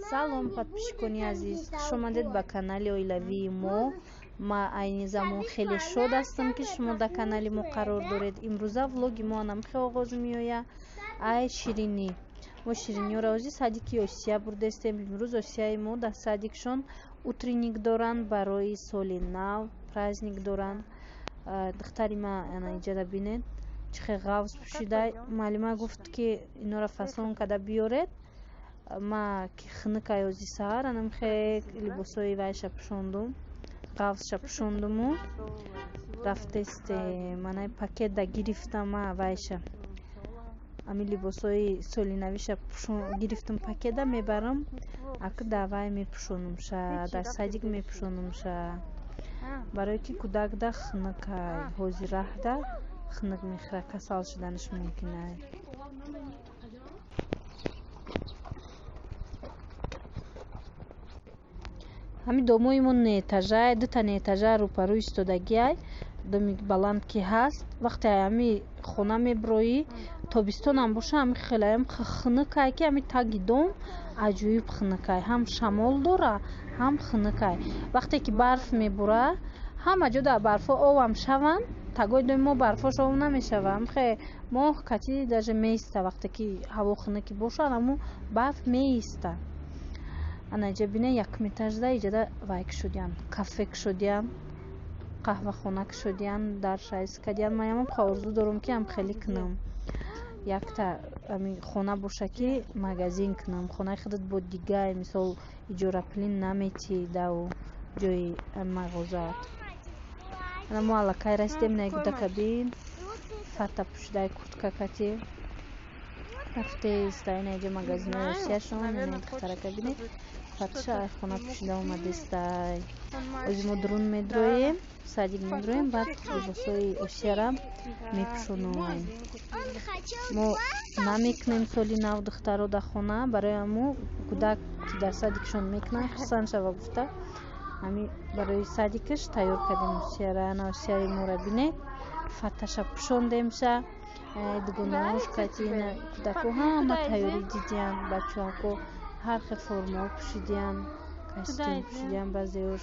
салом подписчикони азиз, хушомадед ба канали оилавии мо. Ма айни замон хеле шод ҳастам ки шумо дар канали мо қарор доред. имрӯза влоги мо анамхе оғоз меоя. Ай ширинӣ, мо шириниёро ози садики осия бурдестем. имрӯз осияи мо дар садикшон утренник доранд, барои соли нав праздник доранд. духтари ма иҷада бинед чихе ғавз пӯшида. маълима гуфт ки инора фасон када биёред. ма ки хныкай ози саҳар анамхе либосои вайша пӯшондум, ғавзша пӯшондуму рафтесте манай пакета гирифтам. ма вайша ами либосои соли навиша гирифтам, пакета мебарам, аку дар вай мепӯшонумша, дар садик мепӯшонумша, барое ки кӯдакда хныкай ҳозираҳда хнак мехӯра, касал шуданаш мумкинай. ҳами домои мо неэтажае, дута неэтажа рӯпарӯ истодагиай, доми баланд ки ҳаст. вақте ҳами хона меброӣ, тобистонам боша, ҳами хелаям хныкай ки ҳами таги дом аҷоиб хныкай, ҳам шамол дора, ҳам хныкай. вақте ки барф мебора, ҳама ҷо дар барфо овам шаванд, тагои доми мо барфош ов намешава. ҳамхе моҳ кати даже меиста, вақте ки ҳаво хныки боша, аму барф меиста. ана иҷа бина якум этажда иҷада вай кушодиян, кафе кушодиян, қаҳвахона кушодиян, дар шайз кадиян. ман ям орзу дорум ки ам хеле кунам, якта ами хона боша ки магазин кунам, хонаи худат бо дигай, мисол иҷора пулин наметӣ даву ҷои мағозаат. ана мо аллакай расидем найгуда кабин, фата пӯшидаи куртка кати рафтеиста. ина иҷа магазинои осияшон, ина духтара кабине фатша ай хона пӯшида омадестай. ози мо дурун медроем, садик медроем, баъд либосои осиярам мепӯшонем. мо намекунем соли нав духтаро дар хона, барои аму кӯдак ки дар садикшон мекунанд хусанд шава гуфта, ҳами барои садикаш тайёр кардем осияра. ана осияи моро бинед, фаташа пӯшондемша, дугонаош катина, кӯдако ҳама тайёрӣ дидиян, бачаҳако ҳар хел формао пӯшидиян, костюм пӯшидиян, баъзеош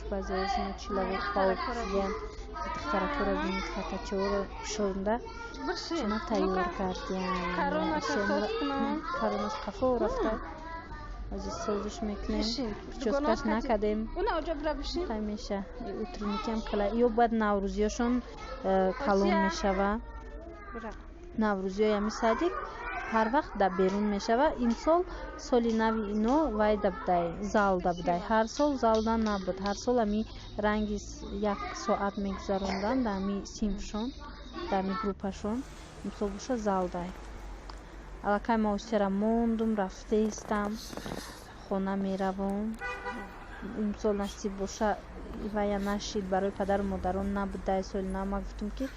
чилавок пао пӯшидиян. духтаракора бинед фатачаҳоро пӯшонда чуна тайёр кардиян. каронас қафо рафта ози созиш мекунем, прическаш накардем, хаймеша утренникам кала. ё баъд наврӯзиёшон калон мешава. наврӯзиёи ами садик ҳар вақт дар берун мешава. имсол соли нави ино вай дабдай зал дабдай, ҳар сол залда набуд, ҳар сол ами ранги як соат мегузарондан дар ами синфшон, дар ами группашон. имсол боша залдай. аллакай ма осияра мондум, рафтеистам, хона меравам. имсол насиб боша вая нашид, барои падару модарон набудай соли нав. ма гуфтум ки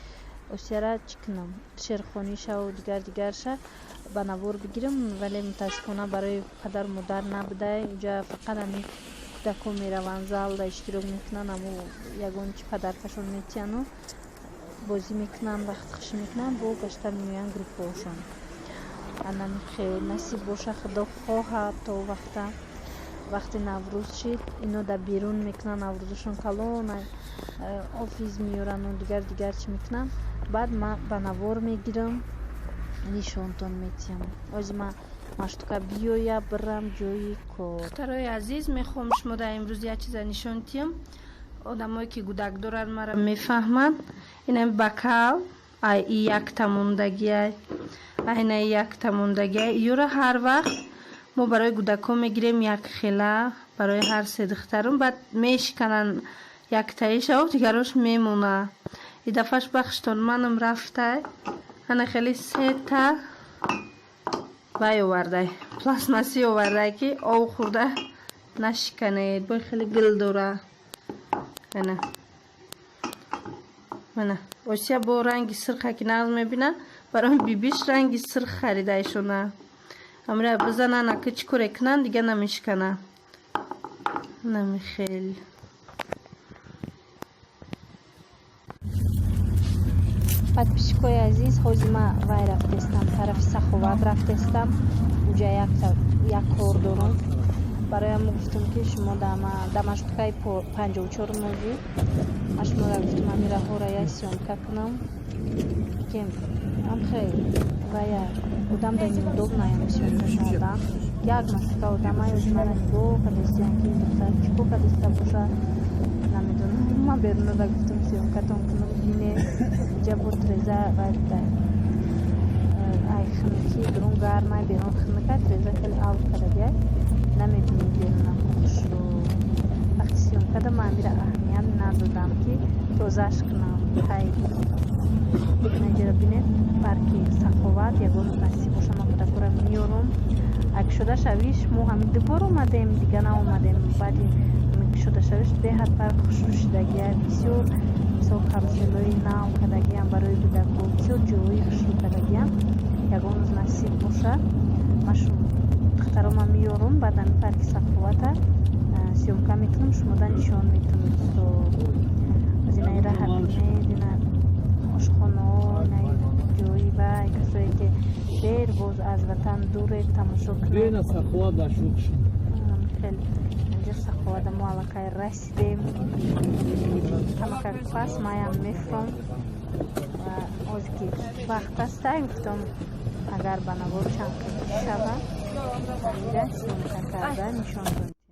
осияра чӣ кунам, шерхонишаву дигарша ба навор бигирам, вале мутаассифона барои падару модар набудай. иҷа фақат ами кӯдако мераванд, залда иштирок мекунанд, аму ягон чи падаркашон метияну бозӣ мекунанд, вақт хушӣ мекунанд, бо гашта меоянд группаошон. анами хел насиб боша, худо хоҳад то вақти наврӯз шид, ино дар берун мекунанд, наврӯзашон калон, офис меёрану дигар чӣ мекунанд. баъд ман ба навор мегирам, нишонтон метиҳам. ози ман маштука биёя бирам ҷои кор. духтарои азиз, мехоҳам шумода имрӯз як чиза нишон диҳам. одамое ки гудак доранд мара мефаҳманд. инами бакал ай и якта мондагиай, айна якта мондагиай, иёра ҳар вақт мо барои гудако мегирем як хела, барои ҳар се духтарон, баъд мешикананд яктаишао, дигарош мемона. идафаш бахштон манам рафтай, ана хели сета вай овардай, пластмаси овардай ки ов хӯрда нашиканед. бой хеле гил дора. ана осия бо ранги сирха ки нағз мебина, барои бибиш ранги сирх харидаишона. амра бизанан ака чӣ коре кунанд, дига намешикана. нами хел подписчикои азиз, ҳозир ман вай рафтестам, тарафи саховат рафтестам. уҷа як кор дорам. бароям гуфтам ки шумо да маршруткаи 54 музи шуморо гуфтам ами раҳора як сёмка кунам кем амхел ва я одам да неудобная сёмка кардан як масика одам аёд мара нигоҳ кадестиям ки духтар чико кадеста боша намедонам ман берунада гуфтам сёмкатон кунам бине иҷа буд реза вайда ай химки берун гармай берун химика реза хеле авт кадагия намедонам берунам хушу вақти сёмкада ман амира аҳамият надодам ки тозаш кунам ҳай нагира бинед парки саховат ягон насиб боша ман кадакора миёрум акшуда шавиш мо ҳамин дубор омадем дига наомадем баъди шуда шавиш беҳад парк хушрӯшидагия бисёр мисол каруселои нав кадагиам барои кӯдако бисёр ҷойи хушрӯ кадагиам ягон рӯз насиб боша машу духтарома миёрум баъд ами парки саховата сёмка метунам шумода нишон метунам то аз инаи раҳабинед ина ошхоно инаи ҷойи вай касое ки дер боз аз ватан дуред тамошо кунед хеле инҷа саховада мо аллакай расидем камакак пас маям мефром ва озе ки вақт астай гуфтам агар ба навор чанд шава ира сёмка карда нишон додем